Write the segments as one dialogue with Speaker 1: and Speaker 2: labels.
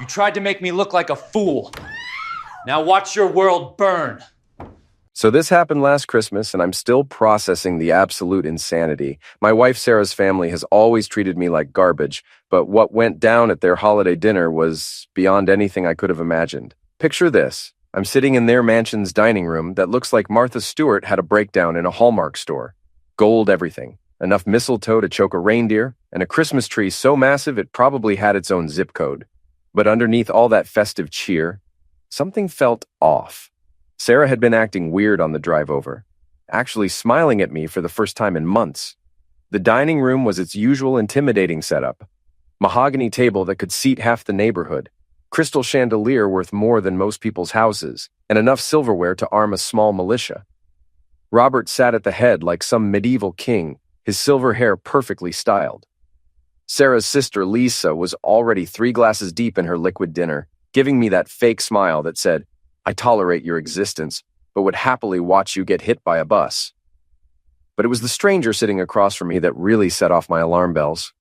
Speaker 1: You tried to make me look like a fool. Now watch your world burn.
Speaker 2: So this happened last Christmas, and I'm still processing the absolute insanity. My wife Sarah's family has always treated me like garbage, but what went down at their holiday dinner was beyond anything I could have imagined. Picture this. I'm sitting in their mansion's dining room that looks like Martha Stewart had a breakdown in a Hallmark store. Gold everything. Enough mistletoe to choke a reindeer, and a Christmas tree so massive it probably had its own zip code. But underneath all that festive cheer, something felt off. Sarah had been acting weird on the drive over, actually smiling at me for the first time in months. The dining room was its usual intimidating setup. Mahogany table that could seat half the neighborhood, crystal chandelier worth more than most people's houses, and enough silverware to arm a small militia. Robert sat at the head like some medieval king, his silver hair perfectly styled. Sarah's sister Lisa was already 3 glasses deep in her liquid dinner, giving me that fake smile that said, "I tolerate your existence, but would happily watch you get hit by a bus." But it was the stranger sitting across from me that really set off my alarm bells.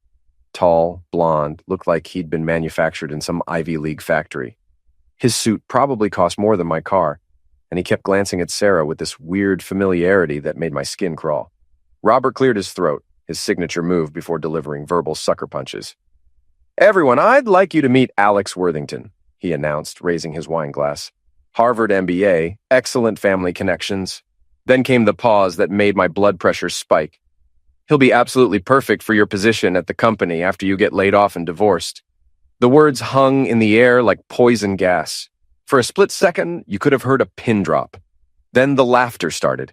Speaker 2: Tall, blonde, looked like he'd been manufactured in some Ivy League factory. His suit probably cost more than my car, and he kept glancing at Sarah with this weird familiarity that made my skin crawl. Robert cleared his throat, his signature move before delivering verbal sucker punches. "Everyone, I'd like you to meet Alex Worthington," he announced, raising his wine glass. "Harvard MBA, excellent family connections." Then came the pause that made my blood pressure spike. "He'll be absolutely perfect for your position at the company after you get laid off and divorced." The words hung in the air like poison gas. For a split second, you could have heard a pin drop. Then the laughter started.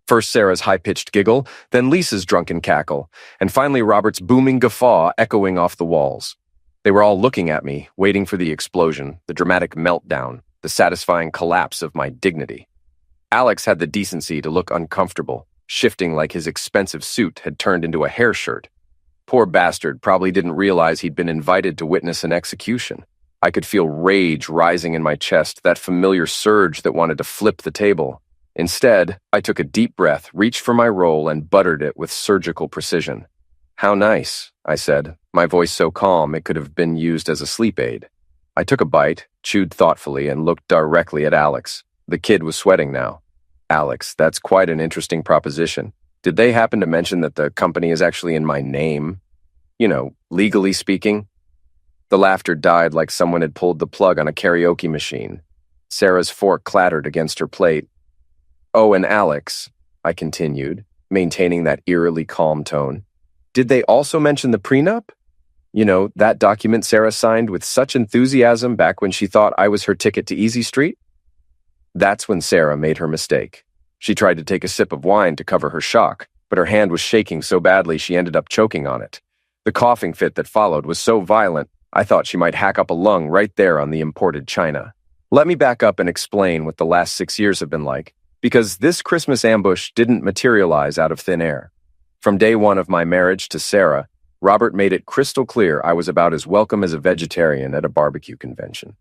Speaker 2: First Sarah's high-pitched giggle, then Lisa's drunken cackle, and finally Robert's booming guffaw echoing off the walls. They were all looking at me, waiting for the explosion, the dramatic meltdown, the satisfying collapse of my dignity. Alex had the decency to look uncomfortable, shifting like his expensive suit had turned into a hair shirt. Poor bastard probably didn't realize he'd been invited to witness an execution. I could feel rage rising in my chest, that familiar surge that wanted to flip the table. Instead, I took a deep breath, reached for my roll, and buttered it with surgical precision. "How nice," I said, my voice so calm it could have been used as a sleep aid. I took a bite, chewed thoughtfully, and looked directly at Alex. The kid was sweating now. "Alex, that's quite an interesting proposition. Did they happen to mention that the company is actually in my name? You know, legally speaking?" The laughter died like someone had pulled the plug on a karaoke machine. Sarah's fork clattered against her plate. "Oh, and Alex," I continued, maintaining that eerily calm tone, "did they also mention the prenup? You know, that document Sarah signed with such enthusiasm back when she thought I was her ticket to Easy Street?" That's when Sarah made her mistake. She tried to take a sip of wine to cover her shock, but her hand was shaking so badly she ended up choking on it. The coughing fit that followed was so violent, I thought she might hack up a lung right there on the imported china. Let me back up and explain what the last 6 years have been like, because this Christmas ambush didn't materialize out of thin air. From day one of my marriage to Sarah, Robert made it crystal clear I was about as welcome as a vegetarian at a barbecue convention.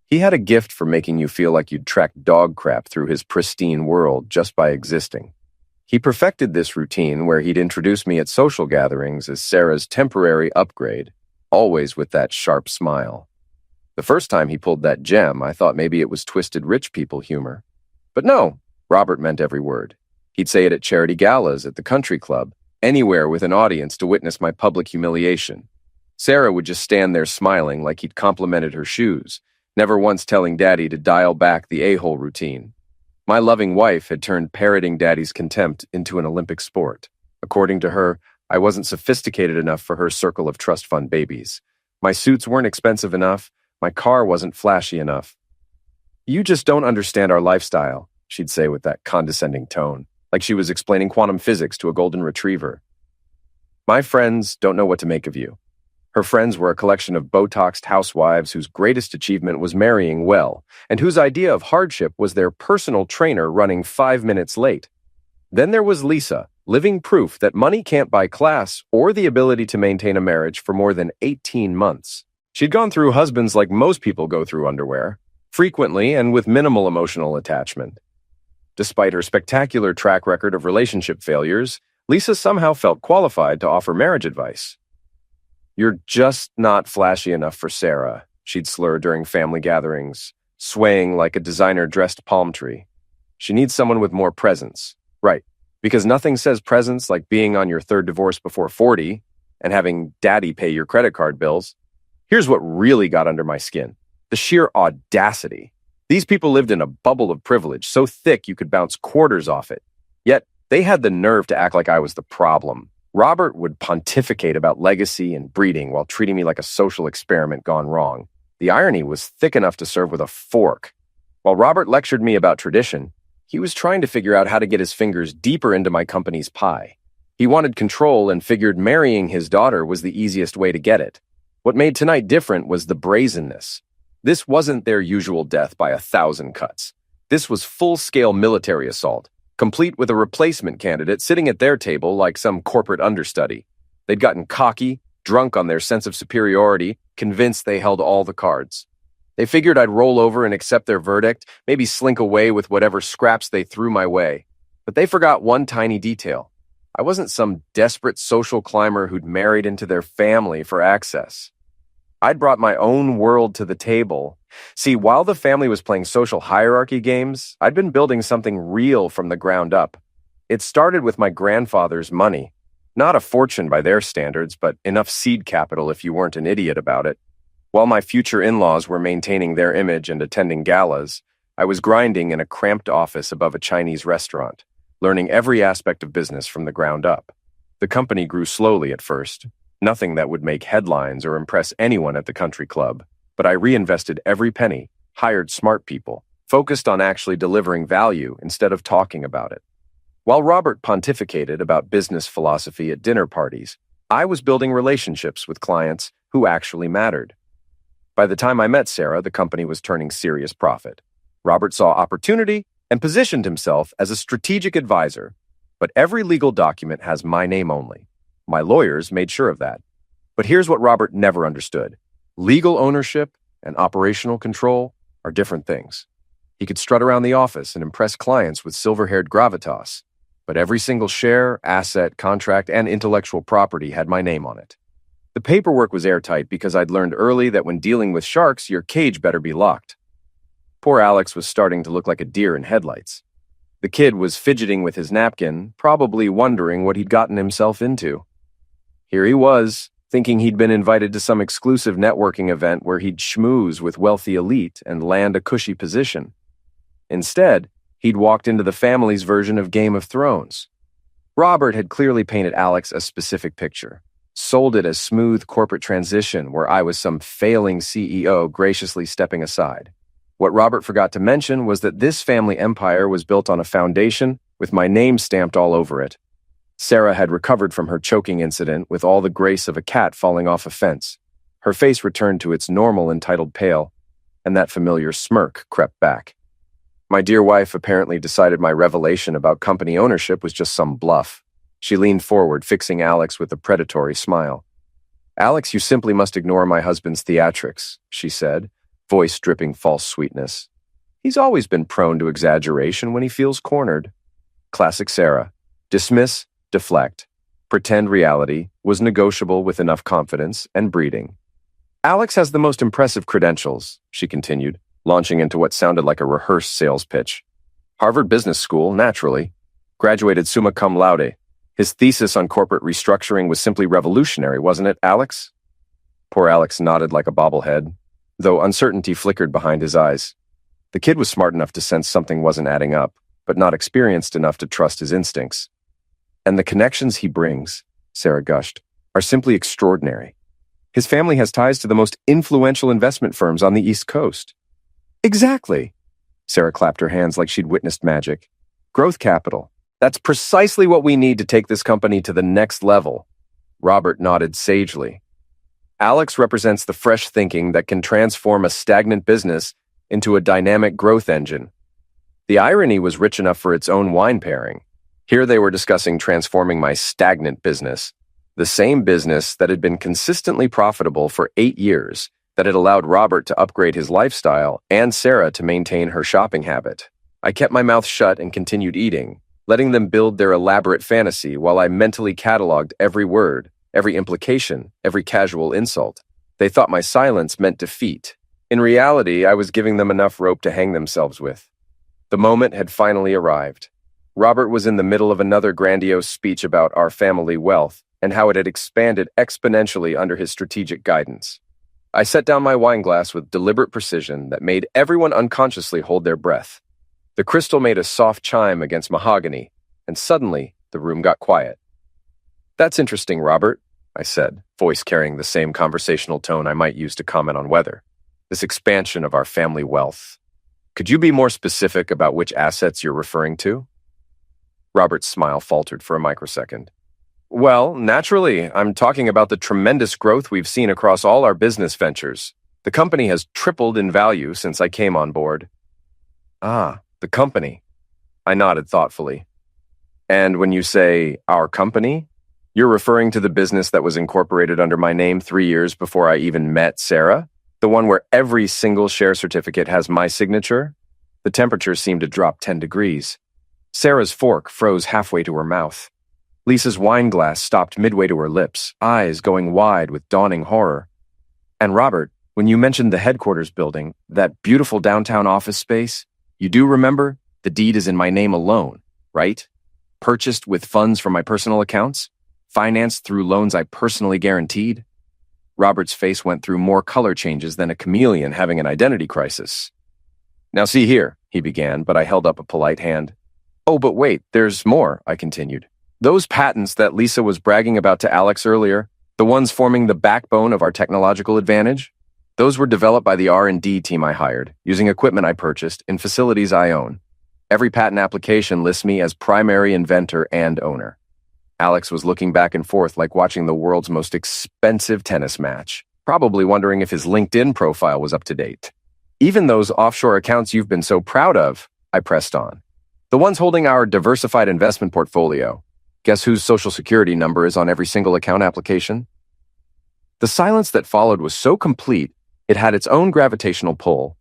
Speaker 2: He had a gift for making you feel like you'd tracked dog crap through his pristine world just by existing. He perfected this routine where he'd introduce me at social gatherings as Sarah's temporary upgrade, always with that sharp smile. The first time he pulled that gem, I thought maybe it was twisted rich people humor. But no, Robert meant every word. He'd say it at charity galas, at the country club, anywhere with an audience to witness my public humiliation. Sarah would just stand there smiling like he'd complimented her shoes, never once telling Daddy to dial back the a-hole routine. My loving wife had turned parroting Daddy's contempt into an Olympic sport. According to her, I wasn't sophisticated enough for her circle of trust fund babies. My suits weren't expensive enough. My car wasn't flashy enough. "You just don't understand our lifestyle," she'd say with that condescending tone, like she was explaining quantum physics to a golden retriever. My friends don't know what to make of you. Her friends were a collection of Botoxed housewives whose greatest achievement was marrying well, and whose idea of hardship was their personal trainer running 5 minutes late. Then there was Lisa, living proof that money can't buy class or the ability to maintain a marriage for more than 18 months. She'd gone through husbands like most people go through underwear, frequently and with minimal emotional attachment. Despite her spectacular track record of relationship failures, Lisa somehow felt qualified to offer marriage advice. You're just not flashy enough for Sarah, she'd slur during family gatherings, swaying like a designer-dressed palm tree. She needs someone with more presence. Right, because nothing says presence like being on your third divorce before 40 and having daddy pay your credit card bills. Here's what really got under my skin. The sheer audacity. These people lived in a bubble of privilege so thick you could bounce quarters off it. Yet, they had the nerve to act like I was the problem. Robert would pontificate about legacy and breeding while treating me like a social experiment gone wrong. The irony was thick enough to serve with a fork. While Robert lectured me about tradition, he was trying to figure out how to get his fingers deeper into my company's pie. He wanted control and figured marrying his daughter was the easiest way to get it. What made tonight different was the brazenness. This wasn't their usual death by 1,000 cuts. This was full-scale military assault, complete with a replacement candidate sitting at their table like some corporate understudy. They'd gotten cocky, drunk on their sense of superiority, convinced they held all the cards. They figured I'd roll over and accept their verdict, maybe slink away with whatever scraps they threw my way. But they forgot one tiny detail. I wasn't some desperate social climber who'd married into their family for access. I'd brought my own world to the table. See, while the family was playing social hierarchy games, I'd been building something real from the ground up. It started with my grandfather's money. Not a fortune by their standards, but enough seed capital if you weren't an idiot about it. While my future in-laws were maintaining their image and attending galas, I was grinding in a cramped office above a Chinese restaurant, learning every aspect of business from the ground up. The company grew slowly at first. Nothing that would make headlines or impress anyone at the country club, but I reinvested every penny, hired smart people, focused on actually delivering value instead of talking about it. While Robert pontificated about business philosophy at dinner parties, I was building relationships with clients who actually mattered. By the time I met Sarah, the company was turning serious profit. Robert saw opportunity and positioned himself as a strategic advisor, but every legal document has my name only. My lawyers made sure of that. But here's what Robert never understood. Legal ownership and operational control are different things. He could strut around the office and impress clients with silver-haired gravitas, but every single share, asset, contract, and intellectual property had my name on it. The paperwork was airtight because I'd learned early that when dealing with sharks, your cage better be locked. Poor Alex was starting to look like a deer in headlights. The kid was fidgeting with his napkin, probably wondering what he'd gotten himself into. Here he was, thinking he'd been invited to some exclusive networking event where he'd schmooze with wealthy elite and land a cushy position. Instead, he'd walked into the family's version of Game of Thrones. Robert had clearly painted Alex a specific picture, sold it as smooth corporate transition where I was some failing CEO graciously stepping aside. What Robert forgot to mention was that this family empire was built on a foundation with my name stamped all over it. Sarah had recovered from her choking incident with all the grace of a cat falling off a fence. Her face returned to its normal entitled pale, and that familiar smirk crept back. My dear wife apparently decided my revelation about company ownership was just some bluff. She leaned forward, fixing Alex with a predatory smile. "Alex, you simply must ignore my husband's theatrics," she said, voice dripping false sweetness. "He's always been prone to exaggeration when he feels cornered." Classic Sarah. Dismiss, deflect. Pretend reality was negotiable with enough confidence and breeding. "Alex has the most impressive credentials," she continued, launching into what sounded like a rehearsed sales pitch. "Harvard Business School, naturally. Graduated summa cum laude. His thesis on corporate restructuring was simply revolutionary, wasn't it, Alex?" Poor Alex nodded like a bobblehead, though uncertainty flickered behind his eyes. The kid was smart enough to sense something wasn't adding up, but not experienced enough to trust his instincts. "And the connections he brings," Sarah gushed, "are simply extraordinary. His family has ties to the most influential investment firms on the East Coast." "Exactly." Sarah clapped her hands like she'd witnessed magic. "Growth capital. That's precisely what we need to take this company to the next level." Robert nodded sagely. "Alex represents the fresh thinking that can transform a stagnant business into a dynamic growth engine." The irony was rich enough for its own wine pairing. Here they were discussing transforming my stagnant business, the same business that had been consistently profitable for 8 years, that had allowed Robert to upgrade his lifestyle and Sarah to maintain her shopping habit. I kept my mouth shut and continued eating, letting them build their elaborate fantasy while I mentally cataloged every word, every implication, every casual insult. They thought my silence meant defeat. In reality, I was giving them enough rope to hang themselves with. The moment had finally arrived. Robert was in the middle of another grandiose speech about our family wealth and how it had expanded exponentially under his strategic guidance. I set down my wine glass with deliberate precision that made everyone unconsciously hold their breath. The crystal made a soft chime against mahogany, and suddenly the room got quiet. "That's interesting, Robert," I said, voice carrying the same conversational tone I might use to comment on weather. "This expansion of our family wealth. Could you be more specific about which assets you're referring to?" Robert's smile faltered for a microsecond. "Well, naturally, I'm talking about the tremendous growth we've seen across all our business ventures. The company has tripled in value since I came on board." "Ah, the company." I nodded thoughtfully. "And when you say our company, you're referring to the business that was incorporated under my name 3 years before I even met Sarah? The one where every single share certificate has my signature?" The temperature seemed to drop 10 degrees. Sarah's fork froze halfway to her mouth. Lisa's wine glass stopped midway to her lips, eyes going wide with dawning horror. "And Robert, when you mentioned the headquarters building, that beautiful downtown office space, you do remember? The deed is in my name alone, right? Purchased with funds from my personal accounts? Financed through loans I personally guaranteed?" Robert's face went through more color changes than a chameleon having an identity crisis. "Now see here," he began, but I held up a polite hand. "Oh, but wait, there's more," I continued. "Those patents that Lisa was bragging about to Alex earlier, the ones forming the backbone of our technological advantage, those were developed by the R&D team I hired, using equipment I purchased in facilities I own. Every patent application lists me as primary inventor and owner." Alex was looking back and forth like watching the world's most expensive tennis match, probably wondering if his LinkedIn profile was up to date. "Even those offshore accounts you've been so proud of," I pressed on. "The ones holding our diversified investment portfolio. Guess whose social security number is on every single account application?" The silence that followed was so complete, it had its own gravitational pull.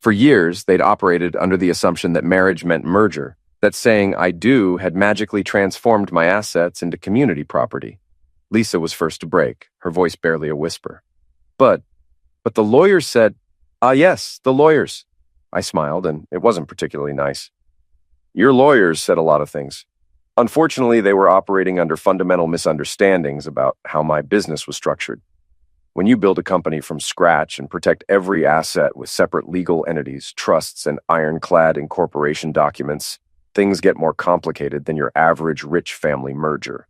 Speaker 2: For years, they'd operated under the assumption that marriage meant merger, that saying "I do" had magically transformed my assets into community property. Lisa was first to break, her voice barely a whisper. But the lawyers said, "Ah, yes, the lawyers." I smiled, and it wasn't particularly nice. "Your lawyers said a lot of things. Unfortunately, they were operating under fundamental misunderstandings about how my business was structured. When you build a company from scratch and protect every asset with separate legal entities, trusts, and ironclad incorporation documents, things get more complicated than your average rich family merger."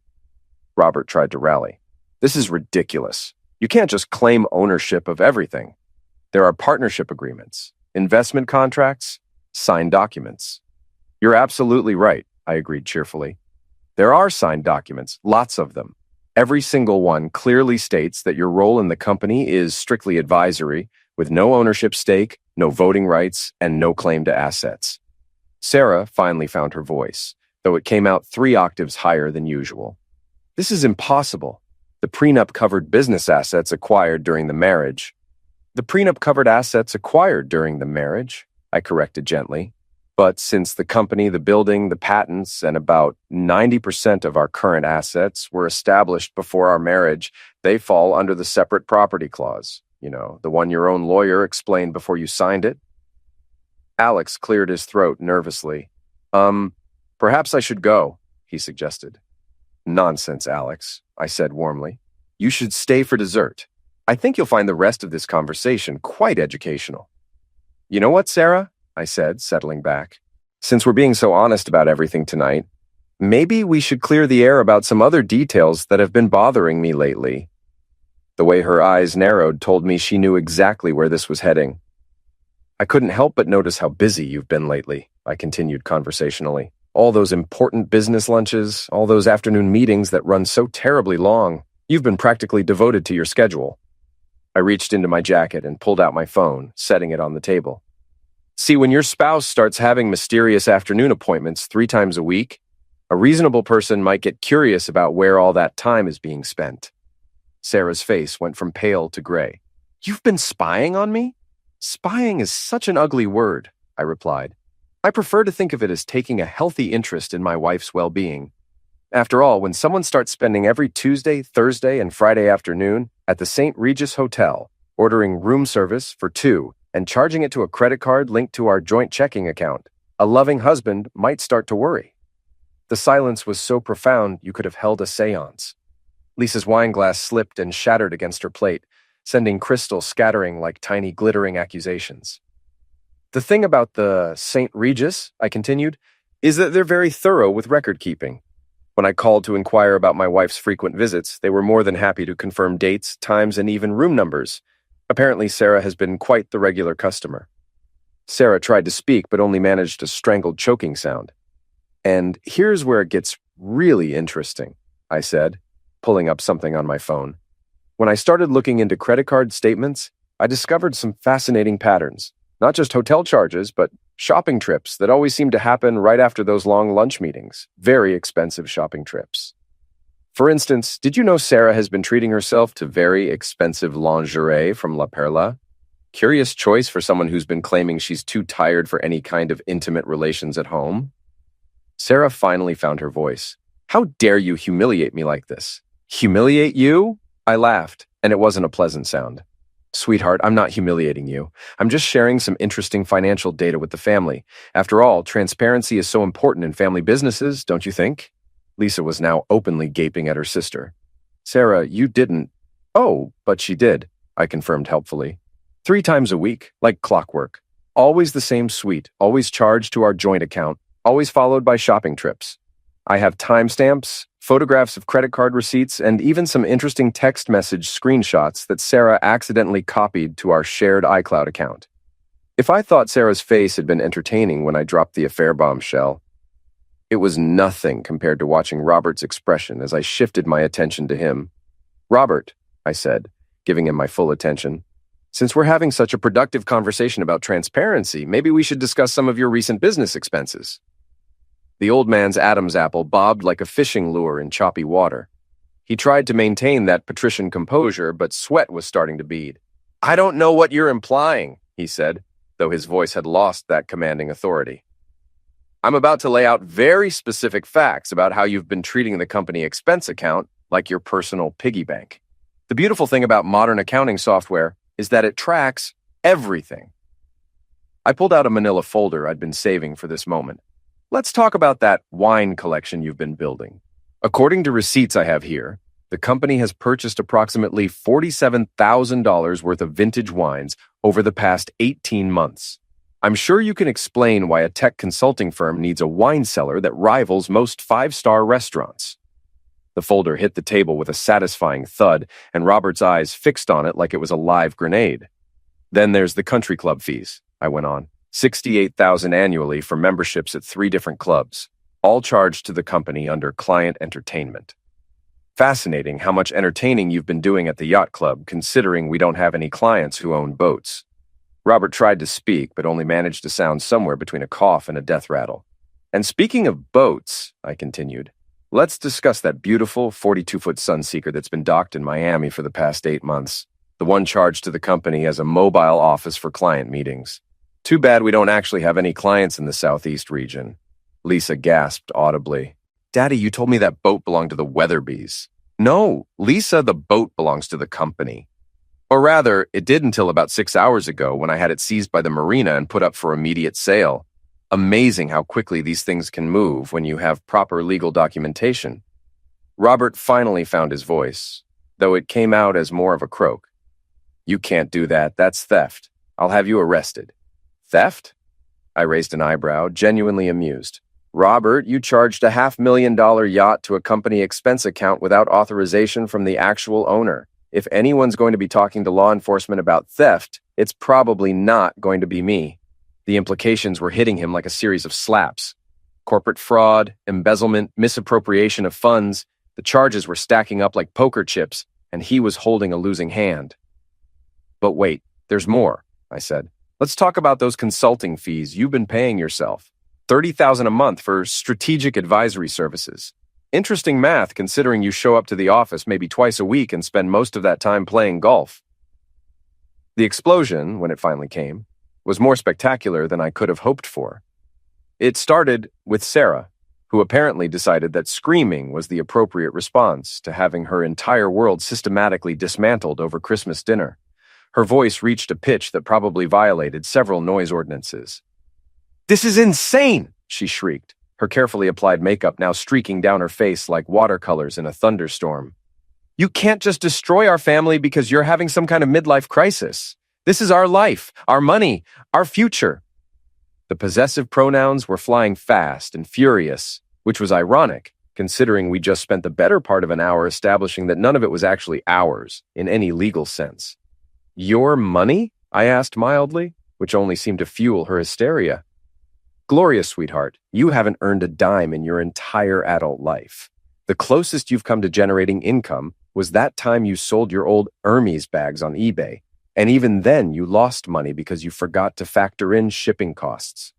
Speaker 2: Robert tried to rally. "This is ridiculous. You can't just claim ownership of everything. There are partnership agreements, investment contracts, signed documents." "You're absolutely right," I agreed cheerfully. "There are signed documents, lots of them. Every single one clearly states that your role in the company is strictly advisory, with no ownership stake, no voting rights, and no claim to assets." Sarah finally found her voice, though it came out 3 octaves higher than usual. "This is impossible. The prenup covered business assets acquired during the marriage." "The prenup covered assets acquired during the marriage," I corrected gently. "But since the company, the building, the patents, and about 90% of our current assets were established before our marriage, they fall under the separate property clause. You know, the one your own lawyer explained before you signed it." Alex cleared his throat nervously. Perhaps I should go," he suggested. "Nonsense, Alex," I said warmly. "You should stay for dessert. I think you'll find the rest of this conversation quite educational." "You know what, Sarah?" I said, settling back. "Since we're being so honest about everything tonight, maybe we should clear the air about some other details that have been bothering me lately." The way her eyes narrowed told me she knew exactly where this was heading. "I couldn't help but notice how busy you've been lately," I continued conversationally. "All those important business lunches, all those afternoon meetings that run so terribly long. You've been practically devoted to your schedule." I reached into my jacket and pulled out my phone, setting it on the table. "See, when your spouse starts having mysterious afternoon appointments 3 times a week, a reasonable person might get curious about where all that time is being spent." Sarah's face went from pale to gray. "You've been spying on me?" "Spying is such an ugly word," I replied. "I prefer to think of it as taking a healthy interest in my wife's well-being." After all, when someone starts spending every Tuesday, Thursday, and Friday afternoon at the St. Regis Hotel, ordering room service for two, and charging it to a credit card linked to our joint checking account, a loving husband might start to worry. The silence was so profound you could have held a seance. Lisa's wine glass slipped and shattered against her plate, sending crystal scattering like tiny glittering accusations. The thing about the St. Regis, I continued, is that they're very thorough with record keeping. When I called to inquire about my wife's frequent visits, they were more than happy to confirm dates, times, and even room numbers. Apparently, Sarah has been quite the regular customer. Sarah tried to speak, but only managed a strangled choking sound. And here's where it gets really interesting, I said, pulling up something on my phone. When I started looking into credit card statements, I discovered some fascinating patterns. Not just hotel charges, but shopping trips that always seem to happen right after those long lunch meetings. Very expensive shopping trips. For instance, did you know Sarah has been treating herself to very expensive lingerie from La Perla? Curious choice for someone who's been claiming she's too tired for any kind of intimate relations at home. Sarah finally found her voice. How dare you humiliate me like this? Humiliate you? I laughed, and it wasn't a pleasant sound. Sweetheart, I'm not humiliating you. I'm just sharing some interesting financial data with the family. After all, transparency is so important in family businesses, don't you think? Lisa was now openly gaping at her sister. Sarah, you didn't. Oh, but she did, I confirmed helpfully. 3 times a week, like clockwork. Always the same suite, always charged to our joint account, always followed by shopping trips. I have timestamps, photographs of credit card receipts, and even some interesting text message screenshots that Sarah accidentally copied to our shared iCloud account. If I thought Sarah's face had been entertaining when I dropped the affair bombshell, it was nothing compared to watching Robert's expression as I shifted my attention to him. Robert, I said, giving him my full attention, since we're having such a productive conversation about transparency, maybe we should discuss some of your recent business expenses. The old man's Adam's apple bobbed like a fishing lure in choppy water. He tried to maintain that patrician composure, but sweat was starting to bead. I don't know what you're implying, he said, though his voice had lost that commanding authority. I'm about to lay out very specific facts about how you've been treating the company expense account like your personal piggy bank. The beautiful thing about modern accounting software is that it tracks everything. I pulled out a manila folder I'd been saving for this moment. Let's talk about that wine collection you've been building. According to receipts I have here, the company has purchased approximately $47,000 worth of vintage wines over the past 18 months. I'm sure you can explain why a tech consulting firm needs a wine cellar that rivals most 5-star restaurants. The folder hit the table with a satisfying thud, and Robert's eyes fixed on it like it was a live grenade. Then there's the country club fees, I went on. $68,000 annually for memberships at 3 different clubs, all charged to the company under client entertainment. Fascinating how much entertaining you've been doing at the yacht club, considering we don't have any clients who own boats. Robert tried to speak, but only managed to sound somewhere between a cough and a death rattle. And speaking of boats, I continued, let's discuss that beautiful 42-foot Sunseeker that's been docked in Miami for the past 8 months, the one charged to the company as a mobile office for client meetings. Too bad we don't actually have any clients in the Southeast region. Lisa gasped audibly. Daddy, you told me that boat belonged to the Weatherbys. No, Lisa, the boat belongs to the company. Or rather, it did until about 6 hours ago when I had it seized by the marina and put up for immediate sale. Amazing how quickly these things can move when you have proper legal documentation. Robert finally found his voice, though it came out as more of a croak. You can't do that. That's theft. I'll have you arrested. Theft? I raised an eyebrow, genuinely amused. Robert, you charged a $500,000 yacht to a company expense account without authorization from the actual owner. If anyone's going to be talking to law enforcement about theft, it's probably not going to be me. The implications were hitting him like a series of slaps. Corporate fraud, embezzlement, misappropriation of funds. The charges were stacking up like poker chips, and he was holding a losing hand. But wait, there's more, I said. Let's talk about those consulting fees you've been paying yourself. $30,000 a month for strategic advisory services. Interesting math considering you show up to the office maybe twice a week and spend most of that time playing golf. The explosion, when it finally came, was more spectacular than I could have hoped for. It started with Sarah, who apparently decided that screaming was the appropriate response to having her entire world systematically dismantled over Christmas dinner. Her voice reached a pitch that probably violated several noise ordinances. "This is insane!" she shrieked, her carefully applied makeup now streaking down her face like watercolors in a thunderstorm. "You can't just destroy our family because you're having some kind of midlife crisis. This is our life, our money, our future." The possessive pronouns were flying fast and furious, which was ironic, considering we just spent the better part of an hour establishing that none of it was actually ours, in any legal sense. "Your money?" I asked mildly, which only seemed to fuel her hysteria. "Gloria, sweetheart, you haven't earned a dime in your entire adult life. The closest you've come to generating income was that time you sold your old Hermes bags on eBay, and even then you lost money because you forgot to factor in shipping costs."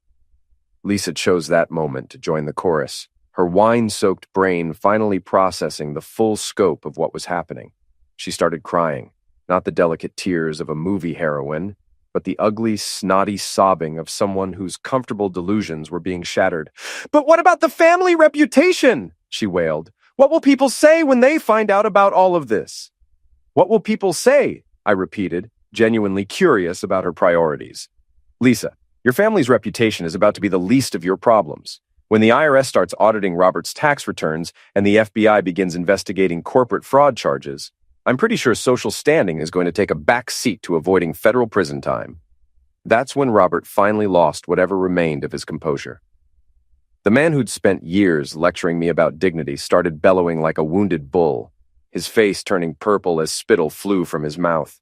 Speaker 2: Lisa chose that moment to join the chorus, her wine-soaked brain finally processing the full scope of what was happening. She started crying, not the delicate tears of a movie heroine, but the ugly, snotty sobbing of someone whose comfortable delusions were being shattered. "But what about the family reputation?" she wailed. "What will people say when they find out about all of this?" "What will people say?" I repeated, genuinely curious about her priorities. "Lisa, your family's reputation is about to be the least of your problems. When the IRS starts auditing Robert's tax returns and the FBI begins investigating corporate fraud charges, I'm pretty sure social standing is going to take a back seat to avoiding federal prison time." That's when Robert finally lost whatever remained of his composure. The man who'd spent years lecturing me about dignity started bellowing like a wounded bull, his face turning purple as spittle flew from his mouth.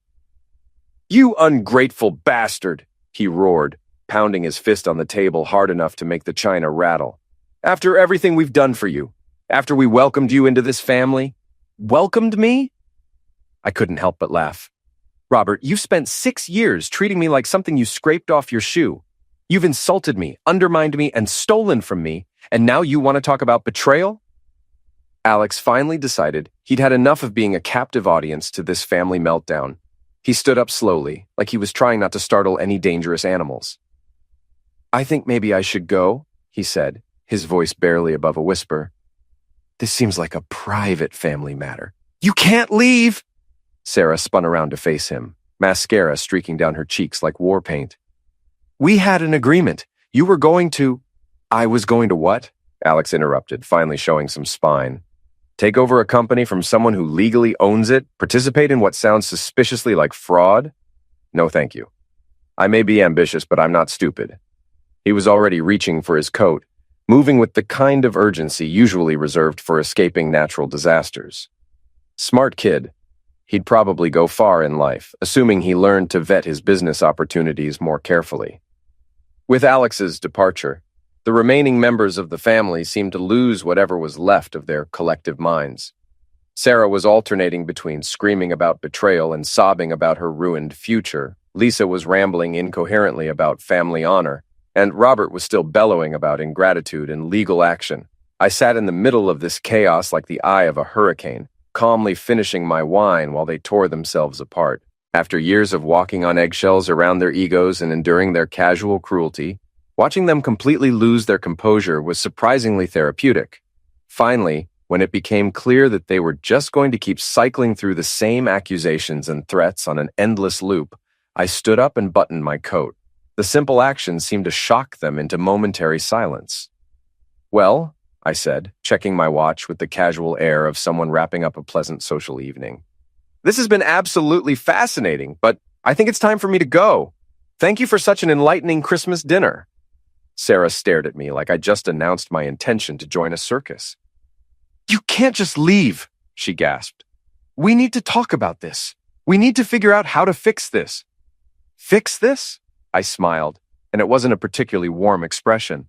Speaker 2: "You ungrateful bastard!" he roared, pounding his fist on the table hard enough to make the china rattle. "After everything we've done for you, after we welcomed you into this family." "Welcomed me?" I couldn't help but laugh. "Robert, you've spent 6 years treating me like something you scraped off your shoe. You've insulted me, undermined me, and stolen from me, and now you want to talk about betrayal?" Alex finally decided he'd had enough of being a captive audience to this family meltdown. He stood up slowly, like he was trying not to startle any dangerous animals. "I think maybe I should go," he said, his voice barely above a whisper. "This seems like a private family matter." "You can't leave!" Sarah spun around to face him, mascara streaking down her cheeks like war paint. "We had an agreement. You were going to—" "I was going to what?" Alex interrupted, finally showing some spine. "Take over a company from someone who legally owns it? Participate in what sounds suspiciously like fraud? No, thank you. I may be ambitious, but I'm not stupid." He was already reaching for his coat, moving with the kind of urgency usually reserved for escaping natural disasters. Smart kid. He'd probably go far in life, assuming he learned to vet his business opportunities more carefully. With Alex's departure, the remaining members of the family seemed to lose whatever was left of their collective minds. Sarah was alternating between screaming about betrayal and sobbing about her ruined future. Lisa was rambling incoherently about family honor, and Robert was still bellowing about ingratitude and legal action. I sat in the middle of this chaos like the eye of a hurricane, calmly finishing my wine while they tore themselves apart. After years of walking on eggshells around their egos and enduring their casual cruelty, watching them completely lose their composure was surprisingly therapeutic. Finally, when it became clear that they were just going to keep cycling through the same accusations and threats on an endless loop, I stood up and buttoned my coat. The simple action seemed to shock them into momentary silence. "Well," I said, checking my watch with the casual air of someone wrapping up a pleasant social evening. "This has been absolutely fascinating, but I think it's time for me to go. Thank you for such an enlightening Christmas dinner." Sarah stared at me like I just announced my intention to join a circus. "You can't just leave," she gasped. "We need to talk about this. We need to figure out how to fix this." "Fix this?" I smiled, and it wasn't a particularly warm expression.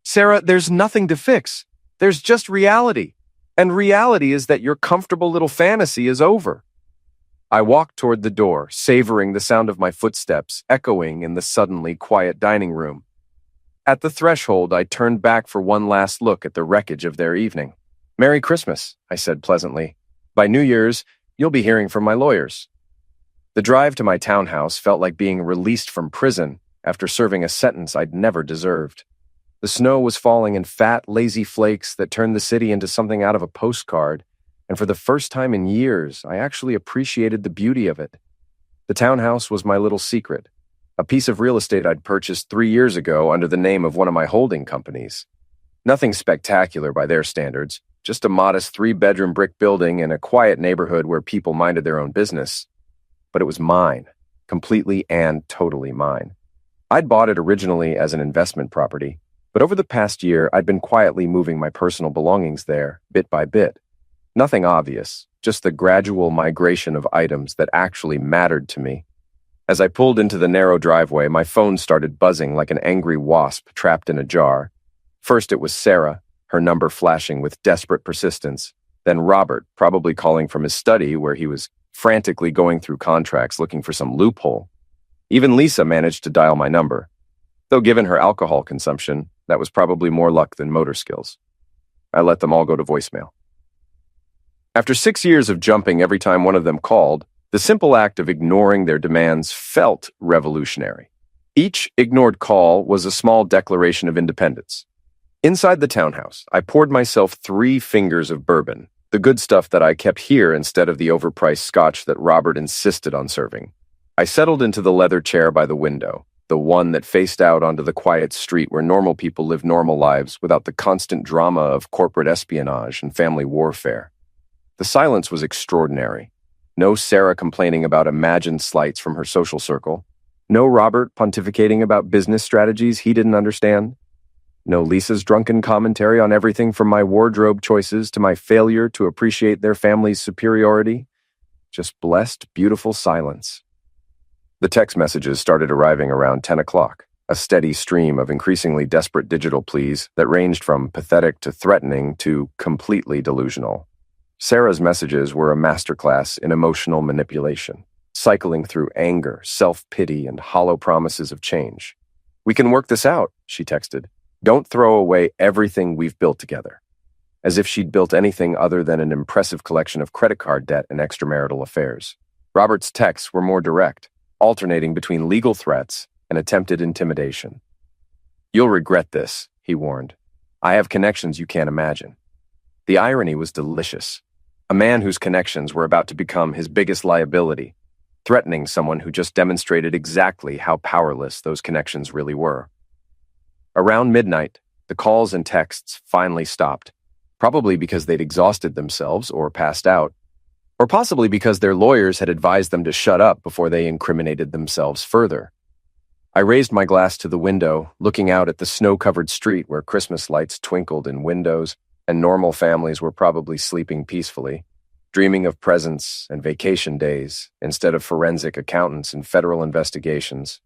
Speaker 2: "Sarah, there's nothing to fix. There's just reality. And reality is that your comfortable little fantasy is over." I walked toward the door, savoring the sound of my footsteps echoing in the suddenly quiet dining room. At the threshold, I turned back for one last look at the wreckage of their evening. "Merry Christmas," I said pleasantly. "By New Year's, you'll be hearing from my lawyers." The drive to my townhouse felt like being released from prison after serving a sentence I'd never deserved. The snow was falling in fat, lazy flakes that turned the city into something out of a postcard, and for the first time in years, I actually appreciated the beauty of it. The townhouse was my little secret, a piece of real estate I'd purchased 3 years ago under the name of one of my holding companies. Nothing spectacular by their standards, just a modest 3-bedroom brick building in a quiet neighborhood where people minded their own business. But it was mine, completely and totally mine. I'd bought it originally as an investment property, but over the past year, I'd been quietly moving my personal belongings there, bit by bit. Nothing obvious, just the gradual migration of items that actually mattered to me. As I pulled into the narrow driveway, my phone started buzzing like an angry wasp trapped in a jar. First it was Sarah, her number flashing with desperate persistence. Then Robert, probably calling from his study where he was frantically going through contracts looking for some loophole. Even Lisa managed to dial my number. Though given her alcohol consumption, that was probably more luck than motor skills. I let them all go to voicemail. After 6 years of jumping every time one of them called, the simple act of ignoring their demands felt revolutionary. Each ignored call was a small declaration of independence. Inside the townhouse, I poured myself 3 fingers of bourbon, the good stuff that I kept here instead of the overpriced scotch that Robert insisted on serving. I settled into the leather chair by the window, the one that faced out onto the quiet street where normal people live normal lives without the constant drama of corporate espionage and family warfare. The silence was extraordinary. No Sarah complaining about imagined slights from her social circle. No Robert pontificating about business strategies he didn't understand. No Lisa's drunken commentary on everything from my wardrobe choices to my failure to appreciate their family's superiority. Just blessed, beautiful silence. The text messages started arriving around 10 o'clock, a steady stream of increasingly desperate digital pleas that ranged from pathetic to threatening to completely delusional. Sarah's messages were a masterclass in emotional manipulation, cycling through anger, self-pity, and hollow promises of change. "We can work this out," she texted. "Don't throw away everything we've built together." As if she'd built anything other than an impressive collection of credit card debt and extramarital affairs. Robert's texts were more direct, alternating between legal threats and attempted intimidation. "You'll regret this," he warned. "I have connections you can't imagine." The irony was delicious. A man whose connections were about to become his biggest liability, threatening someone who just demonstrated exactly how powerless those connections really were. Around midnight, the calls and texts finally stopped, probably because they'd exhausted themselves or passed out, or possibly because their lawyers had advised them to shut up before they incriminated themselves further. I raised my glass to the window, looking out at the snow-covered street where Christmas lights twinkled in windows, and normal families were probably sleeping peacefully, dreaming of presents and vacation days instead of forensic accountants and federal investigations.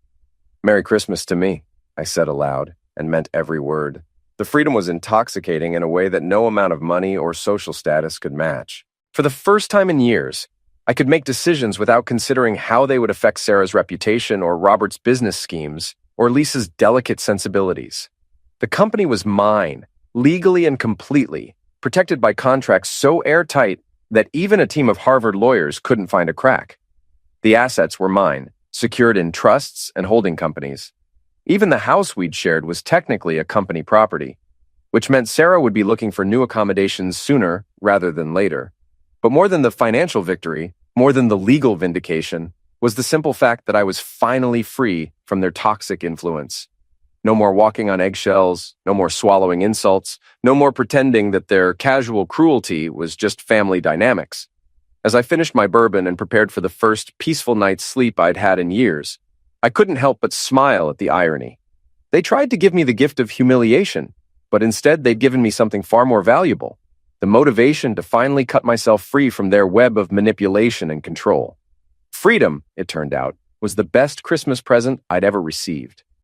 Speaker 2: "Merry Christmas to me," I said aloud, and meant every word. The freedom was intoxicating in a way that no amount of money or social status could match. For the first time in years, I could make decisions without considering how they would affect Sarah's reputation or Robert's business schemes or Lisa's delicate sensibilities. The company was mine, legally and completely, protected by contracts so airtight that even a team of Harvard lawyers couldn't find a crack. The assets were mine, secured in trusts and holding companies. Even the house we'd shared was technically a company property, which meant Sarah would be looking for new accommodations sooner rather than later. But more than the financial victory, more than the legal vindication, was the simple fact that I was finally free from their toxic influence. No more walking on eggshells, no more swallowing insults, no more pretending that their casual cruelty was just family dynamics. As I finished my bourbon and prepared for the first peaceful night's sleep I'd had in years, I couldn't help but smile at the irony. They tried to give me the gift of humiliation, but instead they'd given me something far more valuable, the motivation to finally cut myself free from their web of manipulation and control. Freedom, it turned out, was the best Christmas present I'd ever received.